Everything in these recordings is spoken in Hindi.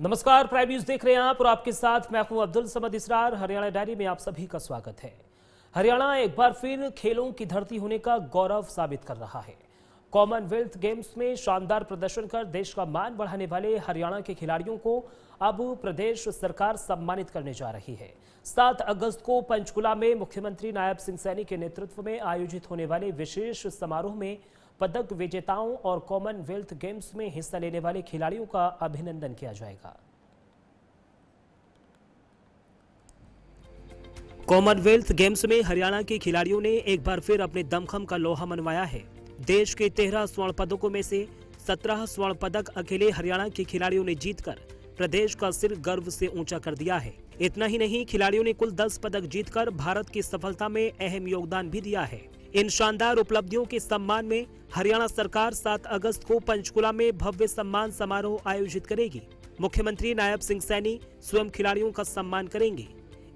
नमस्कार, प्राइम न्यूज देख रहे हैं आप और आपके साथ मैं हूं अब्दुल समद इसरार। हरियाणा डायरी में आप सभी का स्वागत है। हरियाणा एक बार फिर खेलों की धरती होने का गौरव साबित कर रहा है। कॉमनवेल्थ गेम्स में शानदार प्रदर्शन कर देश का मान बढ़ाने वाले हरियाणा के खिलाड़ियों को अब प्रदेश सरकार सम्मानित करने जा रही है। 7 अगस्त को पंचकुला में मुख्यमंत्री नायब सिंह सैनी के नेतृत्व में आयोजित होने वाले विशेष समारोह में पदक विजेताओं और कॉमनवेल्थ गेम्स में हिस्सा लेने वाले खिलाड़ियों का अभिनंदन किया जाएगा। कॉमनवेल्थ गेम्स में हरियाणा के खिलाड़ियों ने एक बार फिर अपने दमखम का लोहा मनवाया है। देश के 13 स्वर्ण पदकों में से 17 स्वर्ण पदक अकेले हरियाणा के खिलाड़ियों ने जीतकर प्रदेश का सिर गर्व से ऊंचा कर दिया है। इतना ही नहीं, खिलाड़ियों ने कुल 10 पदक जीतकर भारत की सफलता में अहम योगदान भी दिया है। इन शानदार उपलब्धियों के सम्मान में हरियाणा सरकार 7 अगस्त को पंचकुला में भव्य सम्मान समारोह आयोजित करेगी। मुख्यमंत्री नायब सिंह सैनी स्वयं खिलाड़ियों का सम्मान करेंगे।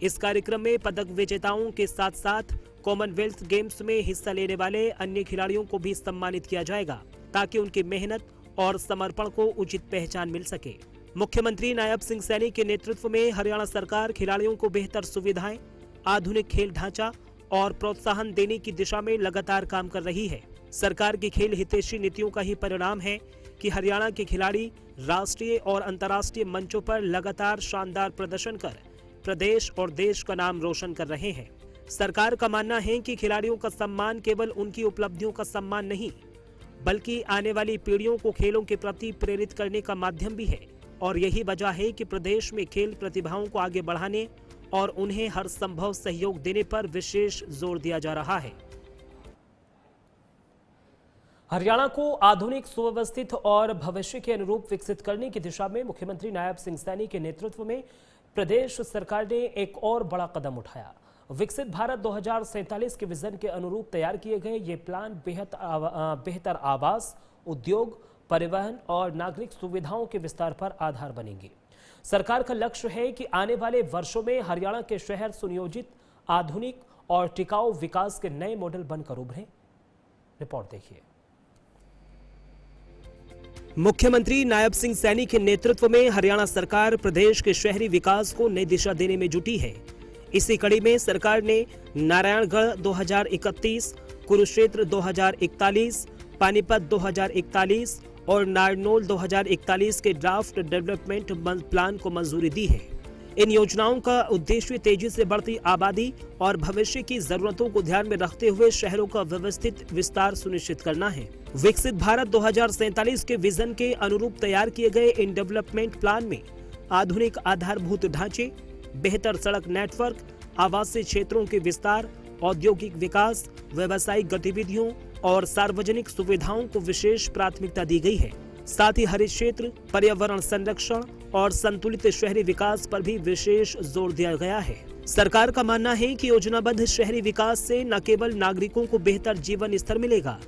इस कार्यक्रम में पदक विजेताओं के साथ साथ कॉमनवेल्थ गेम्स में हिस्सा लेने वाले अन्य खिलाड़ियों को भी सम्मानित किया जाएगा, ताकि उनकी मेहनत और समर्पण को उचित पहचान मिल सके। मुख्यमंत्री नायब सिंह सैनी के नेतृत्व में हरियाणा सरकार खिलाड़ियों को बेहतर सुविधाएं, आधुनिक खेल ढांचा और प्रोत्साहन देने की दिशा में लगातार काम कर रही है। सरकार की खेल हितैषी नीतियों का ही परिणाम है कि हरियाणा के खिलाड़ी राष्ट्रीय और अंतर्राष्ट्रीय मंचों पर लगातार शानदार प्रदर्शन कर प्रदेश और देश का नाम रोशन कर रहे हैं। सरकार का मानना है कि खिलाड़ियों का सम्मान केवल उनकी उपलब्धियों का सम्मान नहीं, बल्कि आने वाली पीढ़ियों को खेलों के प्रति प्रेरित करने का माध्यम भी है। और यही वजह है कि प्रदेश में खेल प्रतिभाओं को आगे बढ़ाने और उन्हें हर संभव सहयोग देने पर विशेष जोर दिया जा रहा है। हरियाणा को आधुनिक, सुव्यवस्थित और भविष्य के अनुरूप विकसित करने की दिशा में मुख्यमंत्री नायब सिंह सैनी के नेतृत्व में प्रदेश सरकार ने एक और बड़ा कदम उठाया। विकसित भारत 2047 के विजन के अनुरूप तैयार किए गए ये प्लान बेहतर आवास, उद्योग, परिवहन और नागरिक सुविधाओं के विस्तार पर आधार बनेंगे। सरकार का लक्ष्य है कि आने वाले वर्षों में हरियाणा के शहर सुनियोजित, आधुनिक और टिकाऊ विकास के नए मॉडल बनकर उभरें। रिपोर्ट देखिए। मुख्यमंत्री नायब सिंह सैनी के नेतृत्व में हरियाणा सरकार प्रदेश के शहरी विकास को नई दिशा देने में जुटी है। इसी कड़ी में सरकार ने नारायणगढ़ 2031, कुरुक्षेत्र 2041, पानीपत 2041 और नारनौल 2041 के ड्राफ्ट डेवलपमेंट प्लान को मंजूरी दी है। इन योजनाओं का उद्देश्य तेजी से बढ़ती आबादी और भविष्य की जरूरतों को ध्यान में रखते हुए शहरों का व्यवस्थित विस्तार सुनिश्चित करना है। विकसित भारत 2047 के विजन के अनुरूप तैयार किए गए इन डेवलपमेंट प्लान में आधुनिक आधारभूत ढांचे, बेहतर सड़क नेटवर्क, आवासीय क्षेत्रों के विस्तार, औद्योगिक विकास, व्यावसायिक गतिविधियों और सार्वजनिक सुविधाओं को विशेष प्राथमिकता दी गई है। साथ ही हरित क्षेत्र, पर्यावरण संरक्षण और संतुलित शहरी विकास पर भी विशेष जोर दिया गया है। सरकार का मानना है कि योजनाबद्ध शहरी विकास से न केवल नागरिकों को बेहतर जीवन स्तर मिलेगा,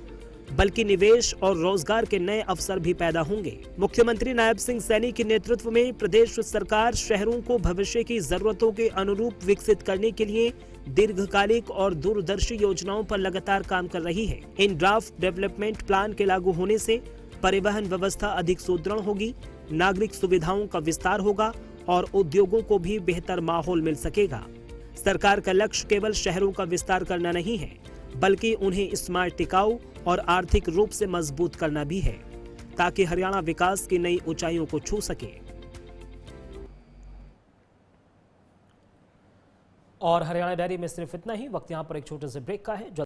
बल्कि निवेश और रोजगार के नए अवसर भी पैदा होंगे। मुख्यमंत्री नायब सिंह सैनी के नेतृत्व में प्रदेश सरकार शहरों को भविष्य की जरूरतों के अनुरूप विकसित करने के लिए दीर्घकालिक और दूरदर्शी योजनाओं पर लगातार काम कर रही है। इन ड्राफ्ट डेवलपमेंट प्लान के लागू होने से परिवहन व्यवस्था अधिक सुदृढ़ होगी, नागरिक सुविधाओं का विस्तार होगा और उद्योगों को भी बेहतर माहौल मिल सकेगा। सरकार का लक्ष्य केवल शहरों का विस्तार करना नहीं है, बल्कि उन्हें स्मार्ट, टिकाऊ और आर्थिक रूप से मजबूत करना भी है, ताकि हरियाणा विकास की नई ऊंचाइयों को छू सके। और हरियाणा डायरी में सिर्फ इतना ही। वक्त यहाँ पर एक छोटे से ब्रेक का है।